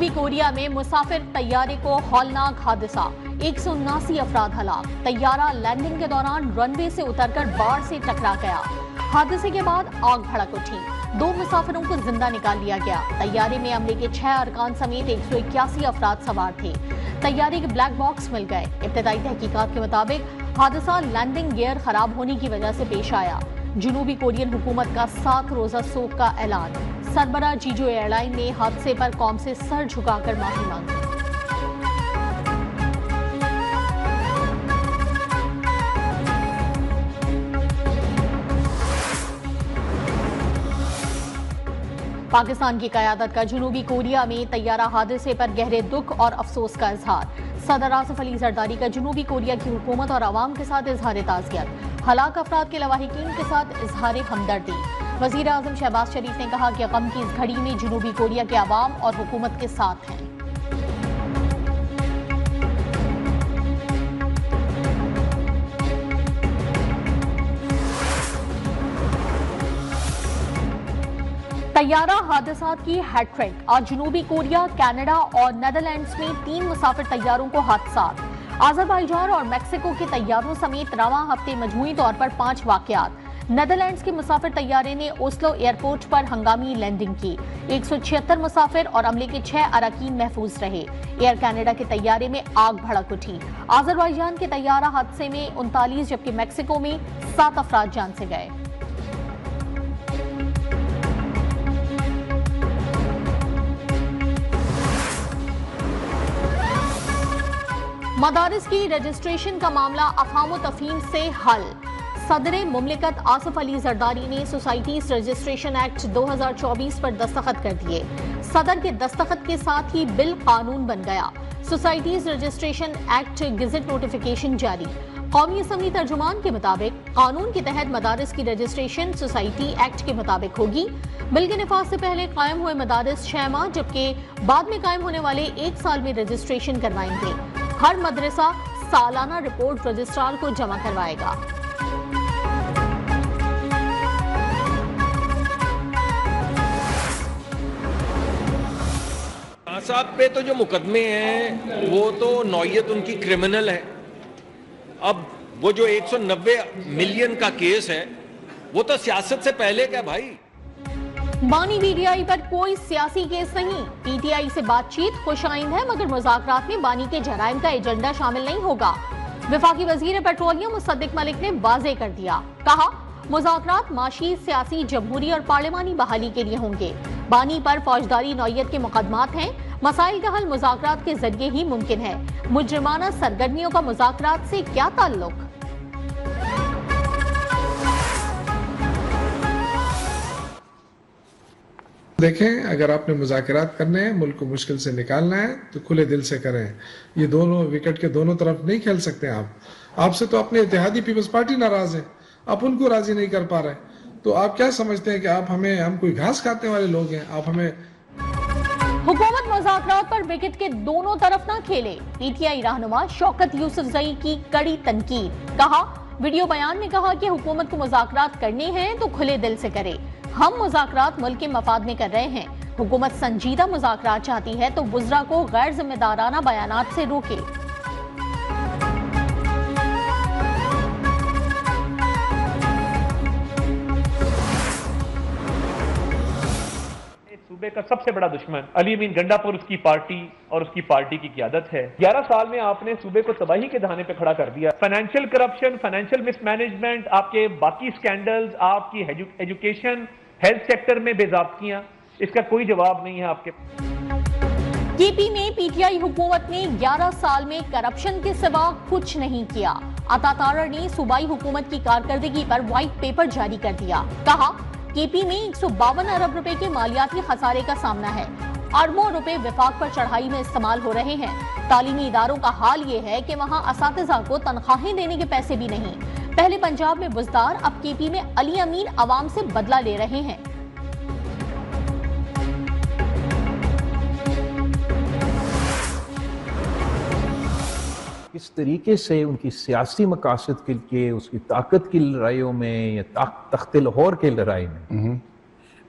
जनूबी कोरिया में मुसाफिर तैयारे को हौलनाक हादसा, 179 अफराद हलाक। तैयारा लैंडिंग के दौरान रनवे से उतरकर बाढ़ से टकरा गया। हादसे के बाद आग भड़क उठी, 2 मुसाफिरों को जिंदा निकाल लिया गया। तैयारे में अमले के 6 अरकान समेत 181 अफराद सवार थे। तैयारे के ब्लैक बॉक्स मिल गए। इब्तदाई तहकीकात के मुताबिक हादसा लैंडिंग गियर खराब होने की वजह से पेश आया। जनूबी कोरियन हुकूमत का 7 रोजा सोग का ऐलान। सरबराह जीजू एयरलाइन ने हादसे पर कौम से सर झुकाकर माफी मांगी। पाकिस्तान की क़यादत का जनूबी कोरिया में तैयारा हादसे पर गहरे दुख और अफसोस का इजहार। सदर आसिफ अली जरदारी का जनूबी कोरिया की हुकूमत और आवाम के साथ इजहार ताज़ियत। हलाक अफराद के लवाहिकीन के साथ इजहार हमदर्दी। वज़ीर आज़म शहबाज शरीफ ने कहा कि गम की इस घड़ी में जनूबी कोरिया के आवाम और हुकूमत के साथ हैं। तैयारा हादसात की हैट्रिक। आज जनूबी कोरिया, कनाडा और नेदरलैंड्स में 3 मुसाफिर तैयारों को हादसात। अजरबैजान और मेक्सिको के तैयारों समेत रवां हफ्ते मजमूई तौर पर 5 वाकयात। नेदरलैंड्स के मुसाफिर तैयारे ने ओस्लो एयरपोर्ट पर हंगामी लैंडिंग की। 176 मुसाफिर और अमले के 6 अरकान महफूज रहे। एयर कनाडा के तैयारे में आग भड़क उठी। अजरबैजान के तैयारा हादसे में 39 जबकि मेक्सिको में 7 अफराद जान से गए। मदारिस की रजिस्ट्रेशन का मामला अफहाम तफहीम से हल। सदर मुमलिकत आसिफ अली जरदारी ने सोसाइटीज रजिस्ट्रेशन एक्ट 2024 पर दस्तखत कर दिए। सदर के दस्तखत के साथ ही बिल कानून बन गया। Societies registration act gazette notification जारी। कौमी असम्बली तर्जुमान के मुताबिक कानून के तहत मदारिस की रजिस्ट्रेशन सोसाइटी एक्ट के मुताबिक होगी। बिल के निफाज से पहले कायम हुए मदारिस 6 माह जबकि बाद में कायम होने वाले 1 साल में रजिस्ट्रेशन करवाएंगे। हर मदरसा सालाना रिपोर्ट रजिस्ट्रार को जमा करवाएगा। साहब पे तो जो मुकदमे हैं वो तो नौयत उनकी क्रिमिनल है। अब वो जो 190 मिलियन का केस है वो तो सियासत से पहले क्या भाई। बानी पीटीआई पर कोई सियासी केस नहीं। पीटीआई से बातचीत खुशाइंद है मगर मुज़ाकरात में बानी के जराइम का एजेंडा शामिल नहीं होगा। वफाकी वजीर पेट्रोलियम मुसद्दिक मलिक ने वाज़ेह कर दिया। कहा मुज़ाकरात माशी, सियासी, जमहूरी और पार्लिमानी बहाली के लिए होंगे। बानी पर फौजदारी नौयत के मुकदमात हैं। मसाइल का हल मुज़ाकरात के जरिए ही मुमकिन है। मुजरिमाना सरगर्मियों का मुज़ाकरात से क्या ताल्लुक। देखें, अगर आपने मुज़ाकरात करने हैं, मुल्क को मुश्किल से निकालना है तो खुले दिल से करें। ये दोनों विकेट के दोनों तरफ नहीं खेल सकते आप। आपसे तो अपने इत्तेहादी पीपल्स पार्टी नाराज है, आप उनको राजी नहीं कर पा रहे। तो आप क्या समझते हैं कि हम कोई घास खाते वाले लोग हैं? आप हमें हुकूमत मुज़ाकरात पर विकेट के दोनों तरफ ना खेले। पीटीआई रहनुमा शौकत यूसुफजई की कड़ी तनकीद। कहा वीडियो बयान में कहा कि हुकूमत को मुज़ाकरात करने हैं तो खुले दिल से करे। हम मुज़ाकरात मुल्क के मफाद में कर रहे हैं। हुकूमत संजीदा मुज़ाकरात चाहती है तो वुज़रा को गैर जिम्मेदाराना बयानात से रोके। सूबे का सबसे बड़ा दुश्मन अली अमीन गंडापुर, उसकी पार्टी और उसकी पार्टी की क़यादत है। 11 साल में आपने सूबे को तबाही के दहाने पे खड़ा कर दिया। फाइनेंशियल करप्शन, फाइनेंशियल मिसमैनेजमेंट, आपके बाकी स्कैंडल्स, आपकी एजुकेशन, हेल्थ सेक्टर में बेज़ाब्तियां, इसका कोई जवाब नहीं है आपके। केपी में पीटीआई हुकूमत ने 11 साल में करप्शन के सिवा कुछ नहीं किया। अता तारड़ ने सूबाई हुकूमत की कारकर्दगी पर व्हाइट पेपर जारी कर दिया। कहा केपी में 152 अरब रुपए के मालियाती खसारे का सामना है। अरबों रुपए विफाक पर चढ़ाई में इस्तेमाल हो रहे हैं। तालीमी इदारों का हाल ये है कि वहाँ असातिज़ा को तनख्वाहें देने के पैसे भी नहीं। पहले पंजाब में बुज़दार, अब केपी में अली अमीन अवाम से बदला ले रहे हैं। किस तरीके से उनकी सियासी मकासद के लिए, उसकी ताकत की लड़ाइयों में या तख्ते लाहौर की लड़ाई में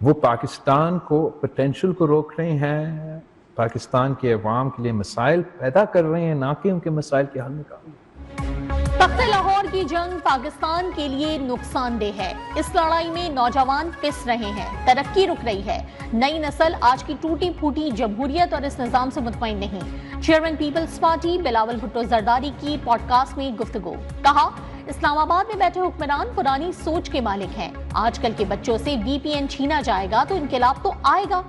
वो पाकिस्तान को पोटेंशियल को रोक रहे हैं पाकिस्तान के अवाम के लिए मसाइल पैदा कर रहे हैं, ना कि उनके मसाइल के हल निकाल रहे हैं। तख्ते लाहौर की जंग पाकिस्तान के लिए नुकसानदेह है। इस लड़ाई में नौजवान पिस रहे हैं, तरक्की रुक रही है। नई नस्ल आज की टूटी फूटी जमहूरियत और इस निजाम से मुतमईन नहीं। Chairman Peoples Party Bilawal Bhutto Zardari की पॉडकास्ट में गुफ्तगू। कहा, इस्लामाबाद में बैठे हुक्मरान पुरानी सोच के मालिक हैं। आजकल के बच्चों से VPN छीना जाएगा तो इनकलाब तो आएगा।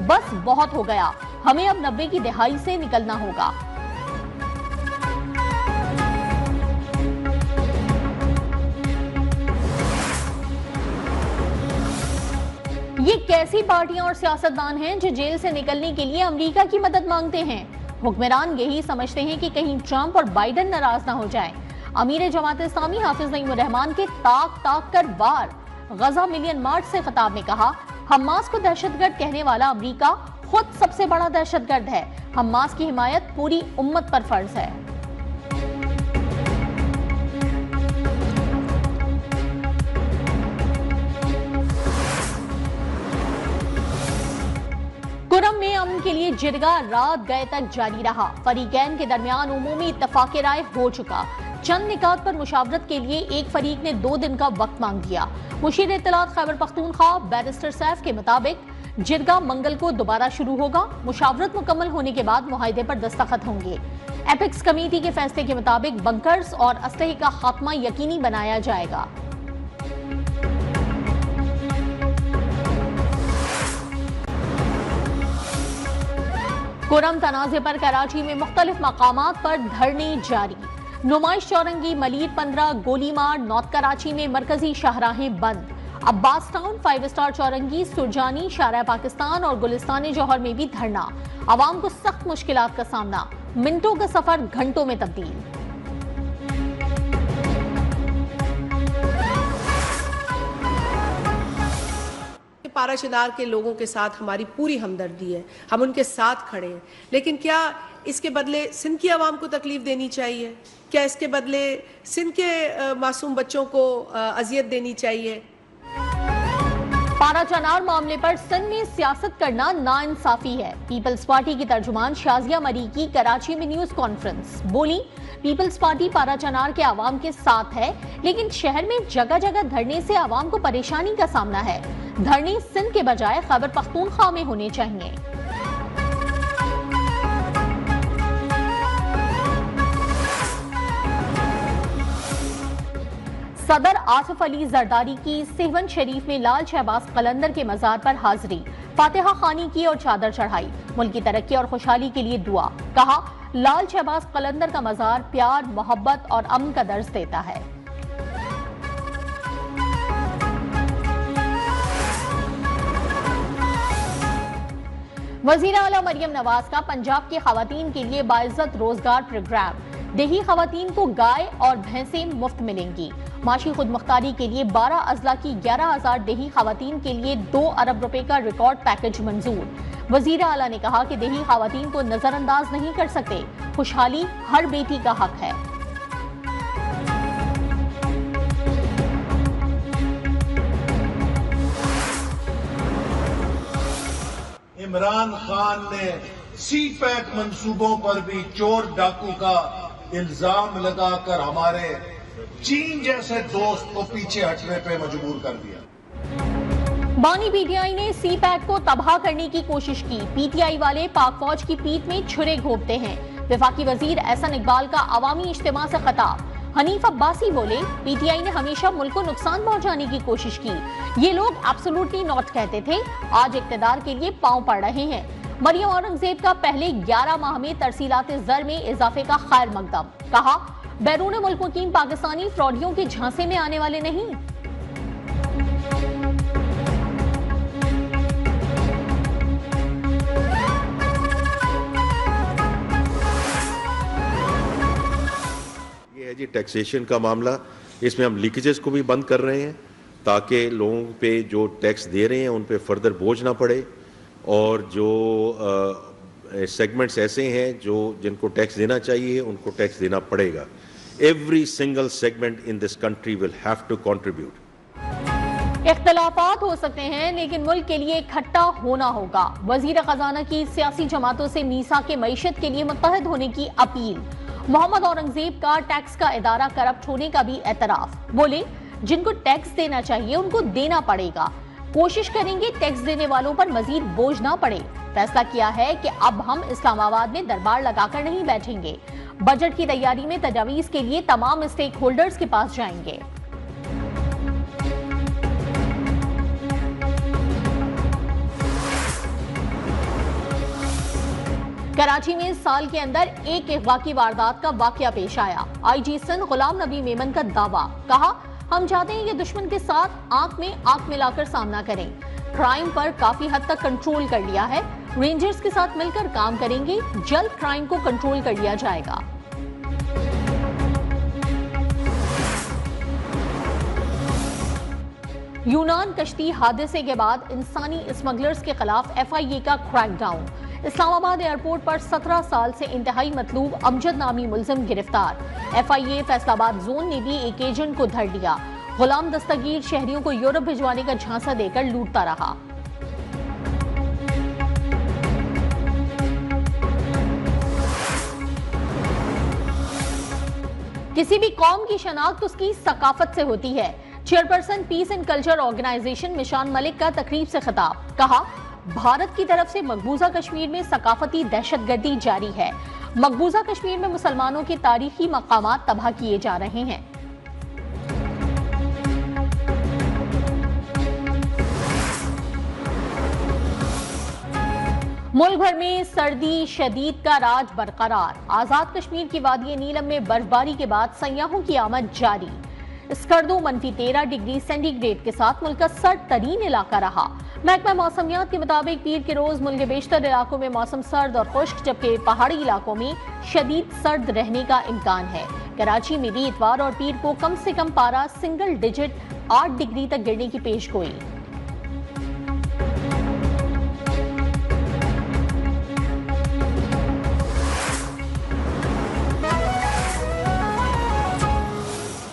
बस बहुत हो गया, हमें अब 90 की दहाई से निकलना होगा। ये कैसी पार्टियां और सियासतदान हैं जो जेल से निकलने के लिए अमेरिका की मदद मांगते हैं? हुक्मरान यही समझते हैं कि कहीं ट्रंप और बाइडेन नाराज ना हो जाएं। अमीर जमात इस्लामी हाफिज नईमुर रहमान के ताक ताक कर वार। गजा मिलियन मार्च से खिताब में कहा, हमास को दहशतगर्द कहने वाला अमेरिका खुद सबसे बड़ा दहशतगर्द है। हमास की हिमायत पूरी उम्मत पर फर्ज है। कुरम में अमन के लिए जिरगा रात गए तक जारी रहा। फरीकैन के दरमियान उमूमी इत्तफाक राय हो चुका। चंद निकात पर मुशावरत के लिए एक फरीक ने 2 दिन का वक्त मांग दिया। मुशीर इत्तलात खैबर पख्तूनख्वा बैरिस्टर सैफ के मुताबिक जिरगा मंगल को दोबारा शुरू होगा। मुशावरत मुकम्मल होने के बाद मुआहदे पर दस्तखत होंगे। एपिक्स कमेटी के फैसले के मुताबिक बंकर्स और असलहे का खात्मा यकीनी बनाया जाएगा। कुरम तनाज़े पर कराची में मुख्तलिफ मकामात पर धरने जारी। नुमाइश चौरंगी, मलीर 15, गोलीमार, नॉर्थ कराची में मरकजी शाहराहें बंद। अब्बास टाउन, 5 स्टार चौरंगी, सुरजानी, शारा पाकिस्तान और गुलिस्तान जौहर में भी धरना। आवाम को सख्त मुश्किलात का सामना। मिनटों का सफर घंटों में तब्दील। पाराशनार के लोगों के साथ हमारी पूरी हमदर्दी है, हम उनके साथ खड़े हैं, लेकिन क्या इसके बदले सिंध की आवाम को तकलीफ देनी चाहिए? क्या इसके बदले सिंध के मासूम बच्चों को अजियत देनी चाहिए? पाराचनार मामले पर सिंध में सियासत करना नाइंसाफी है। पीपल्स पार्टी की तर्जुमान शाजिया मरी की कराची में न्यूज कॉन्फ्रेंस। बोली, पीपल्स पार्टी पाराचनार के आवाम के साथ है, लेकिन शहर में जगह जगह धरने से आवाम को परेशानी का सामना है। धरने सिंध के बजाय खैबर पख्तूनख्वा में होने चाहिए। सदर आसिफ अली जरदारी की सेहवन शरीफ में लाल शहबाज कलंदर के मजार पर हाजिरी, फातिहा खानी की और चादर चढ़ाई। मुल्क की तरक्की और खुशहाली के लिए दुआ। कहा, लाल शहबाज कलंदर का मजार प्यार, मोहब्बत और अमन का दर्ज देता है। वज़ीर आला मरियम नवाज का पंजाब की खवातीन के लिए बाइज्जत रोजगार प्रोग्राम। देही खवातीन को गाय और भैंसें मुफ्त मिलेंगी। माशी खुद मुख्तारी के लिए 12 अजला की 11,000 देही खवातीन के लिए 2 अरब रुपए का रिकॉर्ड पैकेज मंजूर। वज़ीर आला ने कहा कि देही खवातीन को नजरअंदाज नहीं कर सकते। खुशहाली हर बेटी का हक है। इमरान खान ने CPAC मंसूबों पर भी चोर डाकू का इल्जाम लगाकर हमारे चीन जैसे दोस्त को पीछे हटने पे मजबूर कर दिया। बानी PTI ने CPAC को तबाह करने की कोशिश की। PTI वाले पाक फौज की पीठ में छुरे घोंपते हैं। वफाकी वजीर एहसन इकबाल का अवामी इज्तिमा से खिताब। हनीफ अब्बासी बोले, PTI ने हमेशा मुल्क को नुकसान पहुंचाने की कोशिश की। ये लोग एब्सोल्युटली नॉट कहते थे, आज इक्तदार के लिए पांव पड़ रहे हैं। मरियम औरंगजेब का पहले 11 माह में तरसीलात ज़र में इजाफे का खैर मकदम। कहा, बैरून मुल्क मुकीम पाकिस्तानी फ्रॉडियों के झांसे में आने वाले नहीं। ये है जी टैक्सेशन का मामला। इसमें हम लीकेजेस को भी बंद कर रहे हैं ताकि लोगों पे जो टैक्स दे रहे हैं उन पे फर्दर बोझ ना पड़े, और जो सेगमेंट्स ऐसे हैं जो जिनको टैक्स देना चाहिए उनको टैक्स देना पड़ेगा। Every single segment in this country will have to contribute. इख्तलाफात हो सकते हैं लेकिन मुल्क के लिए इकट्ठा होना होगा। वजीर खजाना की सियासी जमातों से मीसा के मईशत के लिए मुत्तहद होने की अपील। मोहम्मद औरंगजेब का टैक्स का इदारा करप्ट होने का भी एतराफ। बोले जिनको टैक्स देना चाहिए उनको देना पड़ेगा, कोशिश करेंगे टैक्स देने वालों पर मजीद बोझ ना पड़े। फैसला किया है कि अब हम इस्लामाबाद में दरबार लगाकर नहीं बैठेंगे, बजट की तैयारी में तजावीज के लिए तमाम स्टेक होल्डर्स के पास जाएंगे। कराची में साल के अंदर एक अगवा की वारदात का वाकया पेश आया। आईजी सिंध गुलाम नबी मेमन का दावा, कहा हम चाहते हैं कि दुश्मन के साथ आंख में आंख मिलाकर सामना करें। क्राइम पर काफी हद तक कंट्रोल कर लिया है, रेंजर्स के साथ मिलकर काम करेंगे, जल्द क्राइम को कंट्रोल कर लिया जाएगा। यूनान कश्ती हादसे के बाद इंसानी स्मगलर्स के खिलाफ FIA का क्रैकडाउन। इस्लामाबाद एयरपोर्ट पर 17 साल से इंतहाई मतलूब अमजद नामी मुलजिम गिरफ्तार। FIA फैसलाबाद जोन ने भी एक एजेंट को धर लिया। गुलाम दस्तगीर शहरियों को यूरोप भिजवाने का झांसा देकर लूटता रहा। किसी भी कौम की शनाख्त उसकी सकाफत से होती है। Chairperson Peace and Culture Organization Mishan Malik का तकरीब से खिताब, कहा भारत की तरफ से मकबूजा कश्मीर में सकाफती दहशतगर्दी जारी है। मकबूजा कश्मीर में मुसलमानों के तारीखी मकामात तबाह किए जा रहे हैं। मुल्क भर में सर्दी शदीद का राज बरकरार। आजाद कश्मीर की वादी नीलम में बर्फबारी के बाद सयाहों की आमद जारी। स्कर्दो -13 डिग्री सेंटीग्रेड के साथ मुल्क का सर्द तरीन इलाका रहा। महकमा मौसमियात के मुताबिक पीर के रोज मुल्क के बेशतर इलाकों में मौसम सर्द और खुश्क, जबकि पहाड़ी इलाकों में शदीद सर्द रहने का इम्कान है। कराची में भी इतवार और पीर को कम से कम पारा सिंगल डिजिट 8 डिग्री तक गिरने की पेशगोई।